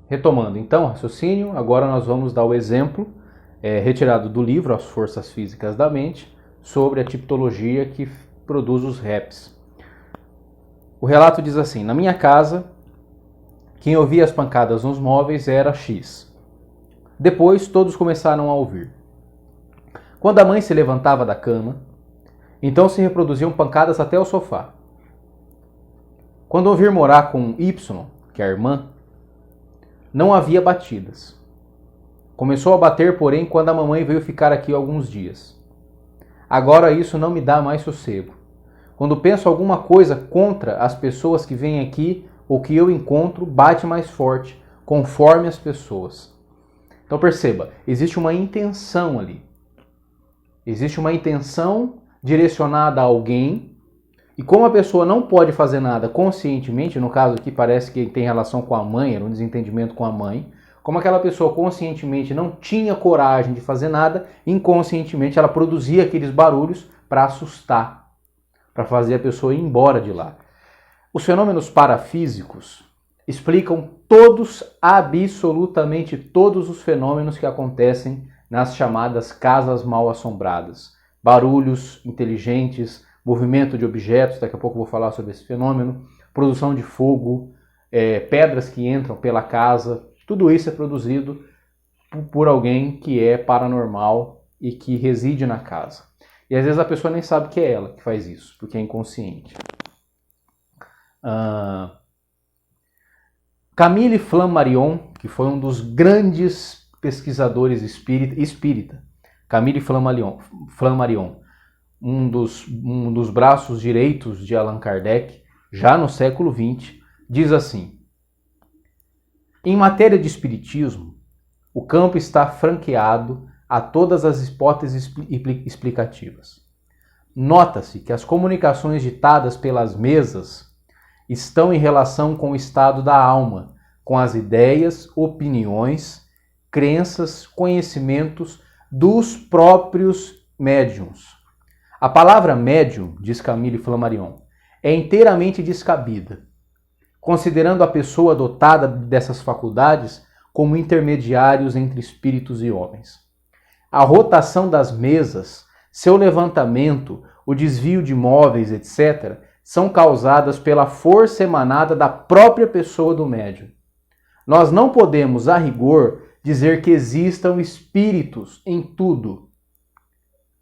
Retomando então o raciocínio, agora nós vamos dar o exemplo retirado do livro As Forças Físicas da Mente, sobre a tipologia que produz os REPs. O relato diz assim: na minha casa, quem ouvia as pancadas nos móveis era X. Depois todos começaram a ouvir. Quando a mãe se levantava da cama, então se reproduziam pancadas até o sofá. Quando ouvir morar com Y, que é a irmã, não havia batidas. Começou a bater, porém, quando a mamãe veio ficar aqui alguns dias. Agora isso não me dá mais sossego. Quando penso alguma coisa contra as pessoas que vêm aqui ou que eu encontro, bate mais forte, conforme as pessoas. Então perceba, existe uma intenção ali. Existe uma intenção direcionada a alguém, e como a pessoa não pode fazer nada conscientemente, no caso aqui parece que tem relação com a mãe, era um desentendimento com a mãe, como aquela pessoa conscientemente não tinha coragem de fazer nada, inconscientemente ela produzia aqueles barulhos para assustar, para fazer a pessoa ir embora de lá. Os fenômenos parafísicos explicam todos, absolutamente todos os fenômenos que acontecem nas chamadas casas mal assombradas. Barulhos inteligentes, movimento de objetos, daqui a pouco eu vou falar sobre esse fenômeno, produção de fogo, pedras que entram pela casa, tudo isso é produzido por alguém que é paranormal e que reside na casa. E às vezes a pessoa nem sabe que é ela que faz isso, porque é inconsciente. Camille Flammarion, que foi um dos grandes pesquisadores espírita, Camille Flammarion, um dos braços direitos de Allan Kardec, já no século XX, diz assim: em matéria de espiritismo, o campo está franqueado a todas as hipóteses explicativas. Nota-se que as comunicações ditadas pelas mesas estão em relação com o estado da alma, com as ideias, opiniões, crenças, conhecimentos dos próprios médiuns. A palavra médium, diz Camille Flammarion, é inteiramente descabida, considerando a pessoa dotada dessas faculdades como intermediários entre espíritos e homens. A rotação das mesas, seu levantamento, o desvio de móveis, etc., são causadas pela força emanada da própria pessoa do médium. Nós não podemos, a rigor, dizer que existam espíritos em tudo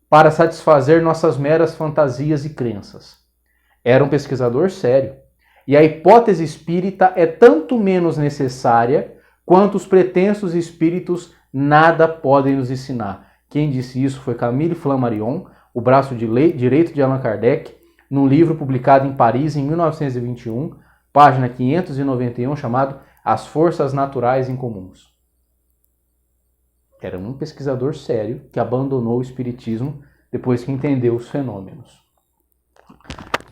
para satisfazer nossas meras fantasias e crenças. Era um pesquisador sério. E a hipótese espírita é tanto menos necessária quanto os pretensos espíritos nada podem nos ensinar. Quem disse isso foi Camille Flammarion, o braço direito de Allan Kardec, num livro publicado em Paris em 1921, página 591, chamado As Forças Naturais Incomuns. Era um pesquisador sério que abandonou o espiritismo depois que entendeu os fenômenos.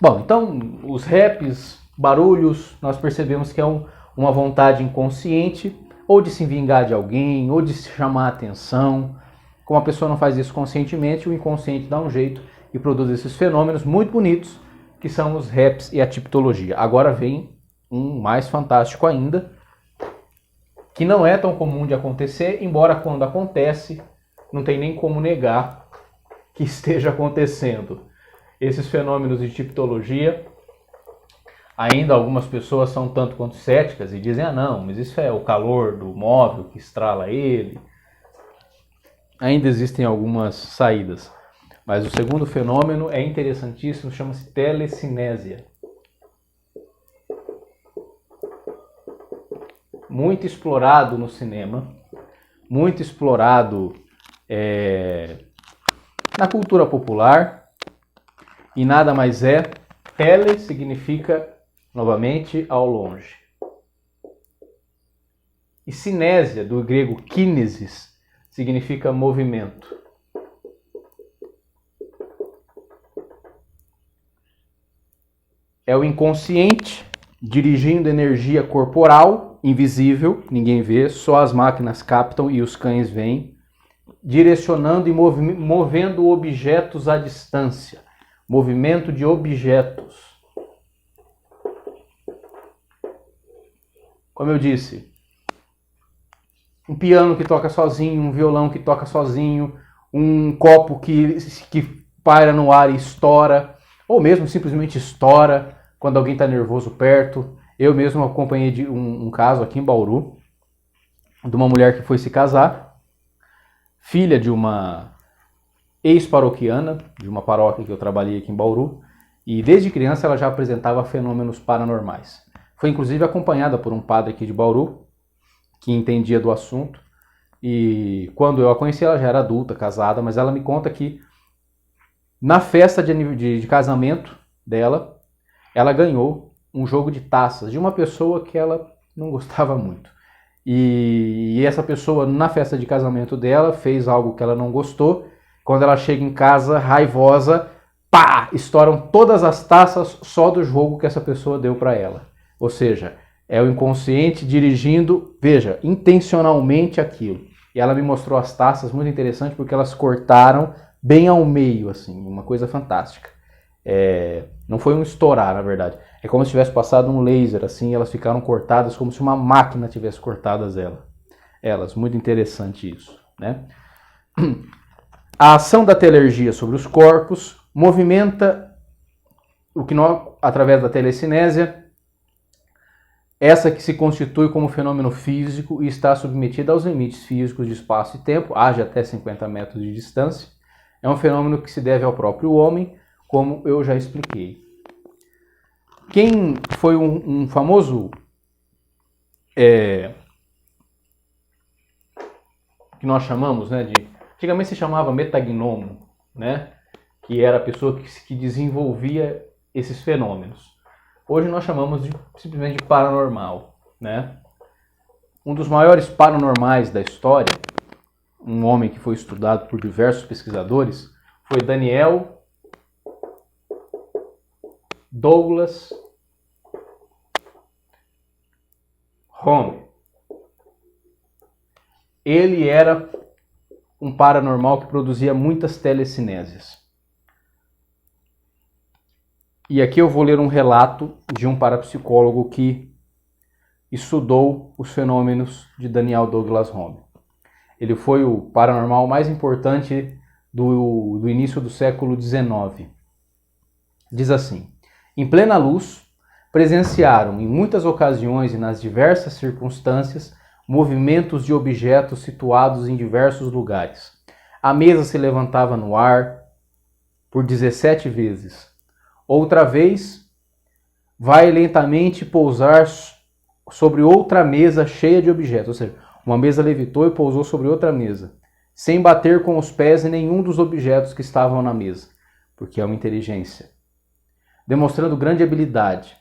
Bom, então os REPs, barulhos, nós percebemos que é uma vontade inconsciente, ou de se vingar de alguém, ou de se chamar a atenção. Como a pessoa não faz isso conscientemente, o inconsciente dá um jeito e produz esses fenômenos muito bonitos, que são os REPs e a tipologia. Agora vem um mais fantástico ainda, que não é tão comum de acontecer, embora quando acontece, não tem nem como negar que esteja acontecendo. Esses fenômenos de tipologia, ainda algumas pessoas são tanto quanto céticas e dizem, não, mas isso é o calor do móvel que estrala ele. Ainda existem algumas saídas. Mas o segundo fenômeno é interessantíssimo, chama-se telecinésia. Muito explorado no cinema, muito explorado na cultura popular, e nada mais é, tele significa, novamente, ao longe. E cinésia, do grego kinesis, significa movimento. É o inconsciente dirigindo energia corporal, invisível, ninguém vê, só as máquinas captam e os cães veem, direcionando e movendo objetos à distância. Movimento de objetos. Como eu disse, um piano que toca sozinho, um violão que toca sozinho, um copo que paira no ar e estoura, ou mesmo simplesmente estoura quando alguém está nervoso perto. Eu mesmo acompanhei de um caso aqui em Bauru, de uma mulher que foi se casar, filha de uma ex-paroquiana, de uma paróquia que eu trabalhei aqui em Bauru, e desde criança ela já apresentava fenômenos paranormais. Foi inclusive acompanhada por um padre aqui de Bauru, que entendia do assunto, e quando eu a conheci ela já era adulta, casada, mas ela me conta que na festa de casamento dela, ela ganhou um jogo de taças de uma pessoa que ela não gostava muito. E essa pessoa, na festa de casamento dela, fez algo que ela não gostou. Quando ela chega em casa, raivosa, pá! Estouram todas as taças só do jogo que essa pessoa deu para ela. Ou seja, é o inconsciente dirigindo, veja, intencionalmente aquilo. E ela me mostrou as taças, muito interessante, porque elas cortaram bem ao meio, assim, uma coisa fantástica. Não foi um estourar, na verdade. É como se tivesse passado um laser, assim, elas ficaram cortadas como se uma máquina tivesse cortado elas. Muito interessante isso, né? A ação da telergia sobre os corpos movimenta o que nós, através da telecinésia, essa que se constitui como fenômeno físico e está submetida aos limites físicos de espaço e tempo, haja até 50 metros de distância. É um fenômeno que se deve ao próprio homem, como eu já expliquei. Quem foi um famoso que nós chamamos, né, antigamente se chamava metagnomo, né, que era a pessoa que desenvolvia esses fenômenos. Hoje nós chamamos simplesmente de paranormal, né? Um dos maiores paranormais da história, um homem que foi estudado por diversos pesquisadores, foi Daniel Douglas Home. Ele era um paranormal que produzia muitas telecinésias. E aqui eu vou ler um relato de um parapsicólogo que estudou os fenômenos de Daniel Douglas Home. Ele foi o paranormal mais importante do início do século XIX. Diz assim: em plena luz, presenciaram em muitas ocasiões e nas diversas circunstâncias movimentos de objetos situados em diversos lugares. A mesa se levantava no ar por 17 vezes. Outra vez, vai lentamente pousar sobre outra mesa cheia de objetos. Ou seja, uma mesa levitou e pousou sobre outra mesa, sem bater com os pés em nenhum dos objetos que estavam na mesa, porque é uma inteligência. Demonstrando grande habilidade.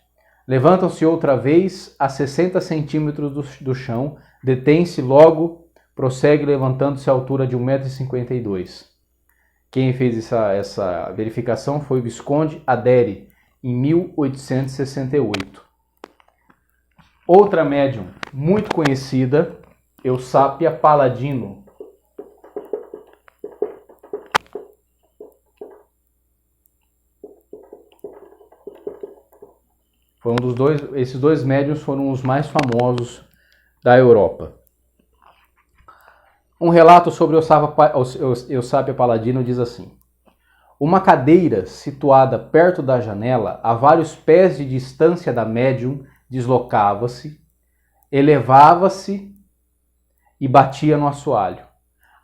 Levantam-se outra vez a 60 centímetros do chão, detém-se logo, prossegue levantando-se à altura de 1,52 m. Quem fez essa verificação foi o Visconde Adere, em 1868. Outra médium muito conhecida, Eusápia Palladino. Foi esses dois médiuns foram os mais famosos da Europa. Um relato sobre Eusápia Palladino diz assim: uma cadeira situada perto da janela, a vários pés de distância da médium, deslocava-se, elevava-se e batia no assoalho.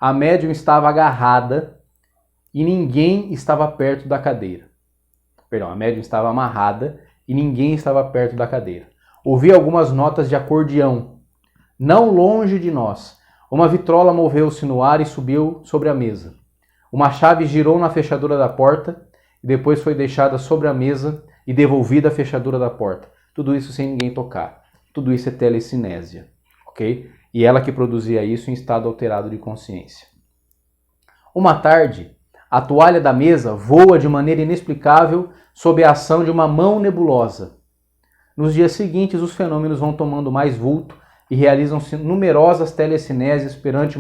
A médium estava agarrada e ninguém estava perto da cadeira. A médium estava amarrada e ninguém estava perto da cadeira. Ouvi algumas notas de acordeão, não longe de nós. Uma vitrola moveu-se no ar e subiu sobre a mesa. Uma chave girou na fechadura da porta e depois foi deixada sobre a mesa e devolvida à fechadura da porta. Tudo isso sem ninguém tocar. Tudo isso é telecinésia, ok? E ela que produzia isso em estado alterado de consciência. Uma tarde, a toalha da mesa voa de maneira inexplicável sob a ação de uma mão nebulosa. Nos dias seguintes, os fenômenos vão tomando mais vulto e realizam-se numerosas telecinésias perante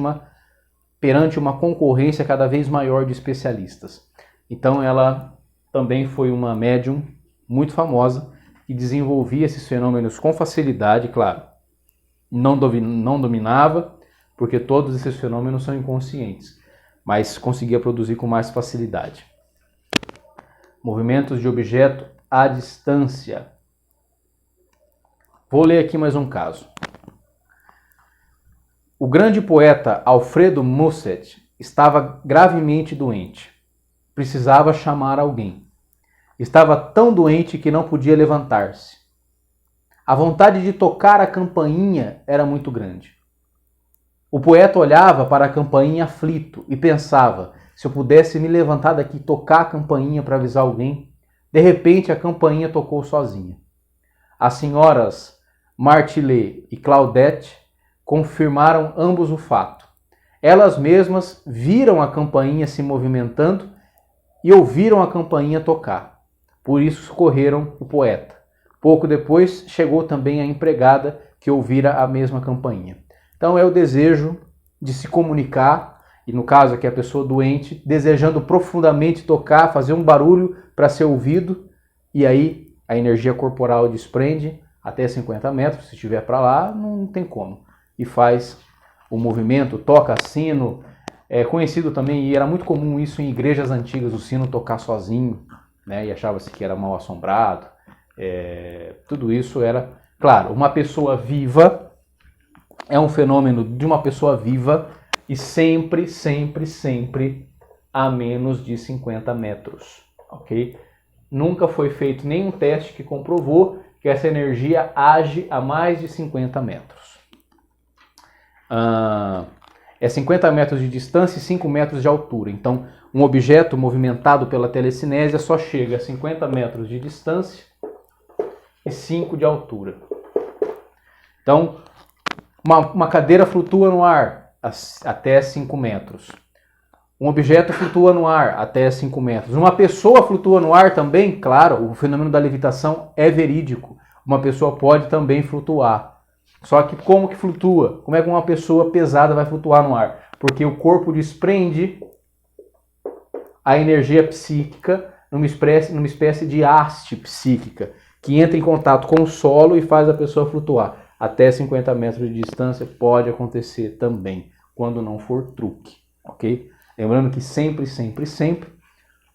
uma concorrência cada vez maior de especialistas. Então ela também foi uma médium muito famosa que desenvolvia esses fenômenos com facilidade, claro. Não dominava, porque todos esses fenômenos são inconscientes, mas conseguia produzir com mais facilidade. Movimentos de objeto à distância. Vou ler aqui mais um caso. O grande poeta Alfredo Musset estava gravemente doente. Precisava chamar alguém. Estava tão doente que não podia levantar-se. A vontade de tocar a campainha era muito grande. O poeta olhava para a campainha aflito e pensava, se eu pudesse me levantar daqui e tocar a campainha para avisar alguém. De repente a campainha tocou sozinha. As senhoras Martillet e Claudette confirmaram ambos o fato. Elas mesmas viram a campainha se movimentando e ouviram a campainha tocar. Por isso socorreram o poeta. Pouco depois chegou também a empregada que ouvira a mesma campainha. Então é o desejo de se comunicar, e no caso aqui a pessoa doente, desejando profundamente tocar, fazer um barulho para ser ouvido, e aí a energia corporal desprende até 50 metros, se estiver para lá, não tem como. E faz o movimento, toca sino, é conhecido também, e era muito comum isso em igrejas antigas, o sino tocar sozinho, né, e achava-se que era mal assombrado. Tudo isso era, claro, uma pessoa viva, é um fenômeno de uma pessoa viva e sempre, sempre, sempre a menos de 50 metros, ok? Nunca foi feito nenhum teste que comprovou que essa energia age a mais de 50 metros. É 50 metros de distância e 5 metros de altura. Então, um objeto movimentado pela telecinésia só chega a 50 metros de distância e 5 de altura. Então, uma cadeira flutua no ar até 5 metros. Um objeto flutua no ar até 5 metros. Uma pessoa flutua no ar também, claro, o fenômeno da levitação é verídico. Uma pessoa pode também flutuar. Só que como que flutua? Como é que uma pessoa pesada vai flutuar no ar? Porque o corpo desprende a energia psíquica numa espécie de haste psíquica, que entra em contato com o solo e faz a pessoa flutuar. Até 50 metros de distância pode acontecer também, quando não for truque, ok? Lembrando que sempre, sempre, sempre,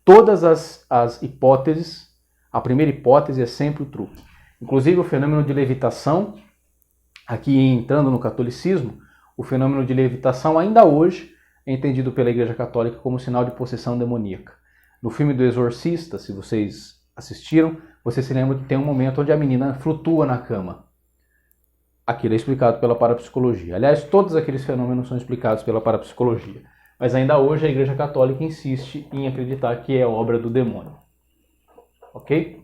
todas as hipóteses, a primeira hipótese é sempre o truque. Inclusive o fenômeno de levitação, aqui entrando no catolicismo, o fenômeno de levitação ainda hoje é entendido pela Igreja Católica como sinal de possessão demoníaca. No filme do Exorcista, se vocês assistiram, você se lembra que tem um momento onde a menina flutua na cama. Aquilo é explicado pela parapsicologia. Aliás, todos aqueles fenômenos são explicados pela parapsicologia. Mas ainda hoje a Igreja Católica insiste em acreditar que é obra do demônio. Ok?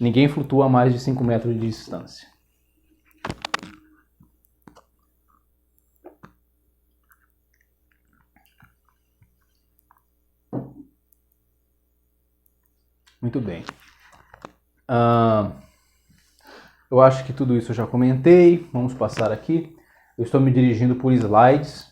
Ninguém flutua a mais de 5 metros de distância. Muito bem. Eu acho que tudo isso eu já comentei. Vamos passar aqui. Eu estou me dirigindo por slides.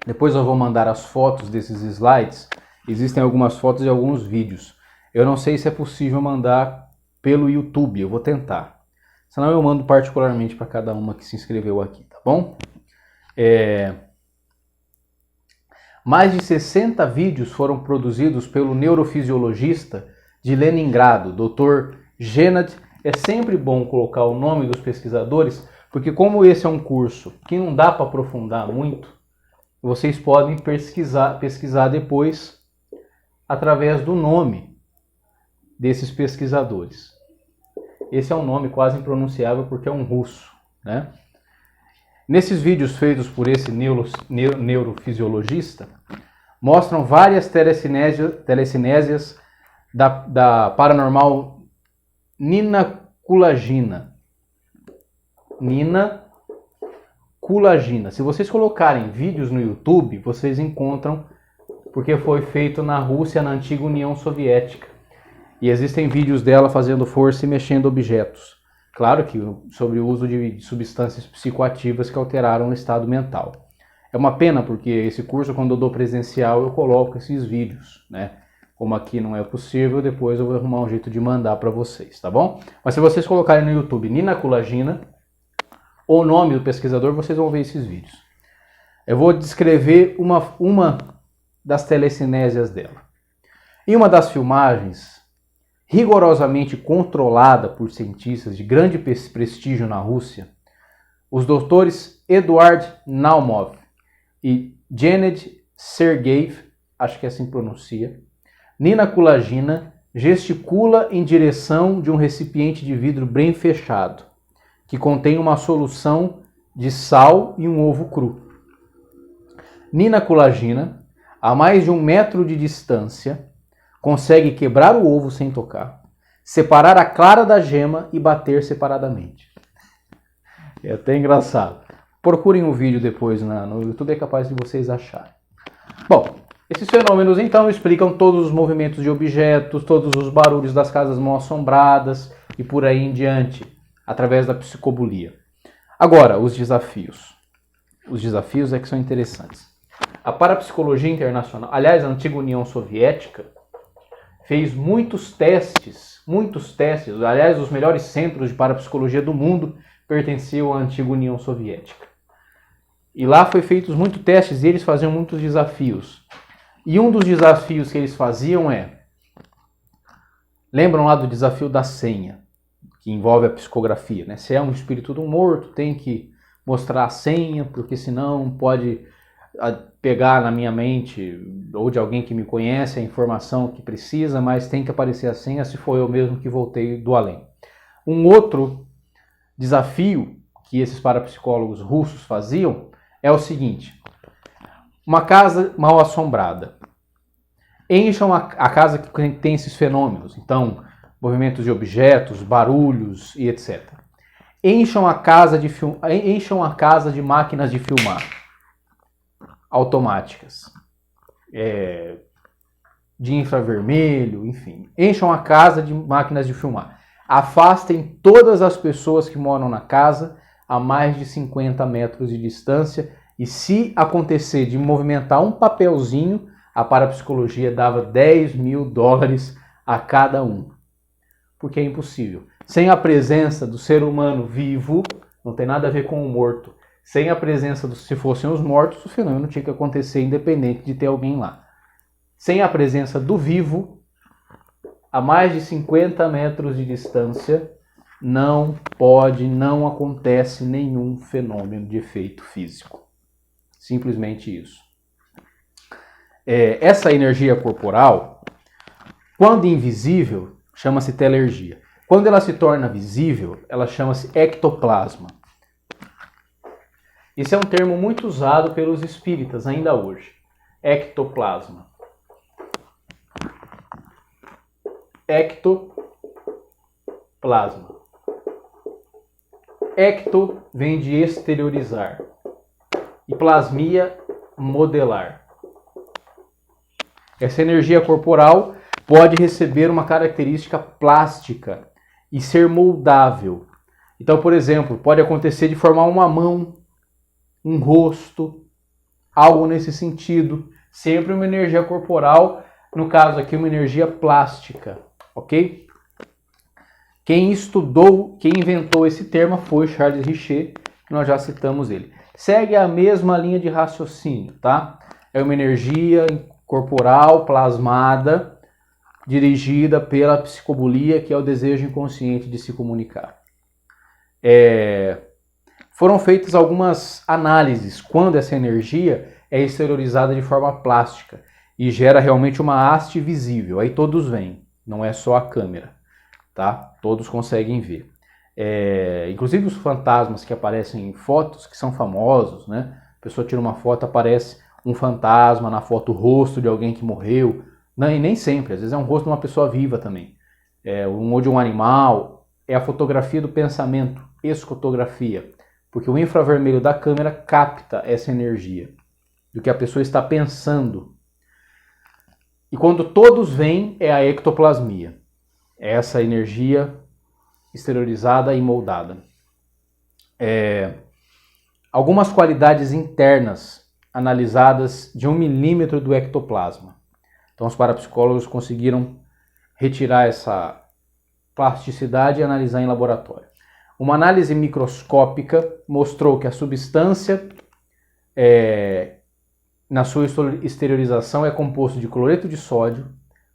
Depois eu vou mandar as fotos desses slides. Existem algumas fotos e alguns vídeos. Eu não sei se é possível mandar pelo YouTube. Eu vou tentar. Senão eu mando particularmente para cada uma que se inscreveu aqui, tá bom? Mais de 60 vídeos foram produzidos pelo neurofisiologista de Leningrado, Dr. Gennady. É sempre bom colocar o nome dos pesquisadores, porque como esse é um curso que não dá para aprofundar muito, vocês podem pesquisar depois através do nome desses pesquisadores. Esse é um nome quase impronunciável porque é um russo, né? Nesses vídeos feitos por esse neurofisiologista, mostram várias telecinésias da paranormal Nina Kulagina. Nina Kulagina. Se vocês colocarem vídeos no YouTube, vocês encontram, porque foi feito na Rússia, na antiga União Soviética. E existem vídeos dela fazendo força e mexendo objetos. Claro que sobre o uso de substâncias psicoativas que alteraram o estado mental. É uma pena porque esse curso, quando eu dou presencial, eu coloco esses vídeos, né? Como aqui não é possível, depois eu vou arrumar um jeito de mandar para vocês, tá bom? Mas se vocês colocarem no YouTube Nina Kulagina o nome do pesquisador, vocês vão ver esses vídeos. Eu vou descrever uma das telecinésias dela. Em uma das filmagens, rigorosamente controlada por cientistas de grande prestígio na Rússia, os doutores Eduard Naumov e Gennady Sergeev, acho que assim pronuncia, Nina Kulagina gesticula em direção de um recipiente de vidro bem fechado, que contém uma solução de sal e um ovo cru. Nina Kulagina, a mais de 1 metro de distância, consegue quebrar o ovo sem tocar, separar a clara da gema e bater separadamente. É até engraçado. Procurem o vídeo depois no YouTube, é capaz de vocês acharem. Bom, esses fenômenos então explicam todos os movimentos de objetos, todos os barulhos das casas mal assombradas e por aí em diante, através da psicobulia. Agora, os desafios. Os desafios é que são interessantes. A parapsicologia internacional, aliás, a antiga União Soviética, fez muitos testes, aliás, os melhores centros de parapsicologia do mundo pertenciam à antiga União Soviética. E lá foi feitos muitos testes e eles faziam muitos desafios. E um dos desafios que eles faziam lembram lá do desafio da senha, que envolve a psicografia, né? Se é um espírito de um morto, tem que mostrar a senha, porque senão pode pegar na minha mente ou de alguém que me conhece a informação que precisa, mas tem que aparecer a senha se for eu mesmo que voltei do além. Um outro desafio que esses parapsicólogos russos faziam é o seguinte: uma casa mal assombrada. Encham a casa que tem esses fenômenos, então movimentos de objetos, barulhos e etc. Encham a casa de máquinas de filmar automáticas, de infravermelho, enfim. Encham a casa de máquinas de filmar. Afastem todas as pessoas que moram na casa a mais de 50 metros de distância e se acontecer de movimentar um papelzinho, a parapsicologia dava $10.000 a cada um. Porque é impossível. Sem a presença do ser humano vivo, não tem nada a ver com o morto. Sem a presença se fossem os mortos, o fenômeno tinha que acontecer independente de ter alguém lá. Sem a presença do vivo, a mais de 50 metros de distância, não acontece nenhum fenômeno de efeito físico. Simplesmente isso. Essa energia corporal, quando invisível, chama-se telergia. Quando ela se torna visível, ela chama-se ectoplasma. Esse é um termo muito usado pelos espíritas ainda hoje. Ectoplasma. Ectoplasma. Ecto vem de exteriorizar. E plasmia, modelar. Essa energia corporal pode receber uma característica plástica e ser moldável. Então, por exemplo, pode acontecer de formar uma mão, um rosto, algo nesse sentido. Sempre uma energia corporal, no caso aqui uma energia plástica, ok? Quem inventou esse termo foi Charles Richer, que nós já citamos ele. Segue a mesma linha de raciocínio, tá? É uma energia corporal plasmada, dirigida pela psicobulia, que é o desejo inconsciente de se comunicar. Foram feitas algumas análises quando essa energia é exteriorizada de forma plástica e gera realmente uma haste visível. Aí todos veem, não é só a câmera, tá? Todos conseguem ver. Inclusive os fantasmas que aparecem em fotos, que são famosos, né? A pessoa tira uma foto, aparece um fantasma na foto, o rosto de alguém que morreu. Não, e nem sempre, às vezes é um rosto de uma pessoa viva também. Ou de um animal. É a fotografia do pensamento, escotografia. Porque o infravermelho da câmera capta essa energia do que a pessoa está pensando. E quando todos veem, é a ectoplasmia. É essa energia exteriorizada e moldada. Algumas qualidades internas analisadas de 1 milímetro do ectoplasma. Então os parapsicólogos conseguiram retirar essa plasticidade e analisar em laboratório. Uma análise microscópica mostrou que a substância, na sua exteriorização, é composto de cloreto de sódio,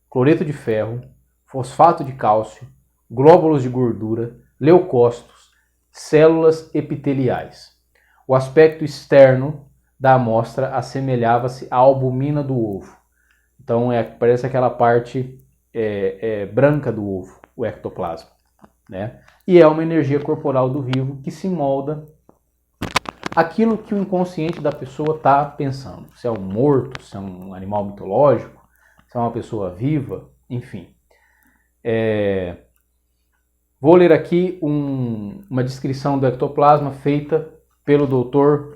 cloreto de ferro, fosfato de cálcio, glóbulos de gordura, leucócitos, células epiteliais. O aspecto externo da amostra assemelhava-se à albumina do ovo. Então parece aquela parte branca do ovo, o ectoplasma, né? E é uma energia corporal do vivo que se molda aquilo que o inconsciente da pessoa está pensando. Se é um morto, se é um animal mitológico, se é uma pessoa viva, enfim. Vou ler aqui uma descrição do ectoplasma feita pelo Dr.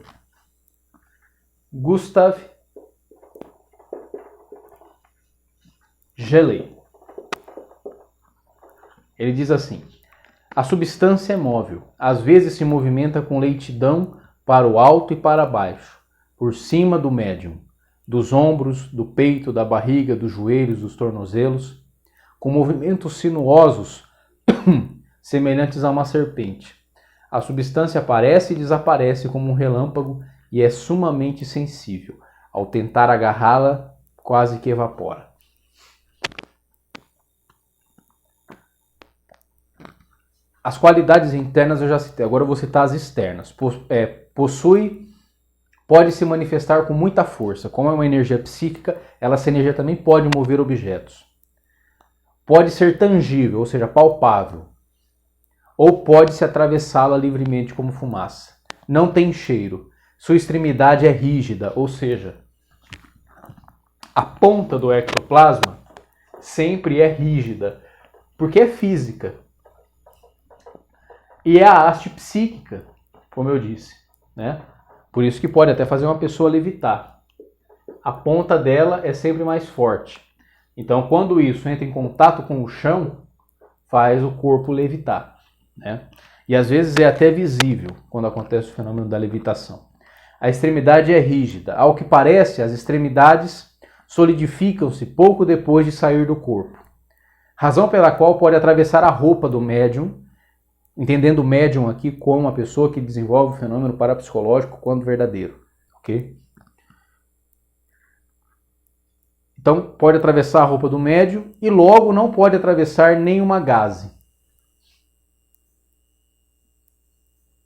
Gustav Geley. Ele diz assim: a substância é móvel, às vezes se movimenta com lentidão para o alto e para baixo, por cima do médium, dos ombros, do peito, da barriga, dos joelhos, dos tornozelos, com movimentos sinuosos semelhantes a uma serpente. A substância aparece e desaparece como um relâmpago e é sumamente sensível. Ao tentar agarrá-la, quase que evapora. As qualidades internas eu já citei, agora eu vou citar as externas. Pode se manifestar com muita força. Como é uma energia psíquica, essa energia também pode mover objetos. Pode ser tangível, ou seja, palpável. Ou pode se atravessá-la livremente como fumaça. Não tem cheiro. Sua extremidade é rígida, ou seja, a ponta do ectoplasma sempre é rígida, porque é física. E é a haste psíquica, como eu disse, né? Por isso que pode até fazer uma pessoa levitar. A ponta dela é sempre mais forte. Então, quando isso entra em contato com o chão, faz o corpo levitar, né? E às vezes é até visível quando acontece o fenômeno da levitação. A extremidade é rígida. Ao que parece, as extremidades solidificam-se pouco depois de sair do corpo. Razão pela qual pode atravessar a roupa do médium, entendendo o médium aqui como uma pessoa que desenvolve o fenômeno parapsicológico quando verdadeiro, ok? Então, pode atravessar a roupa do médium e logo não pode atravessar nenhuma gaze.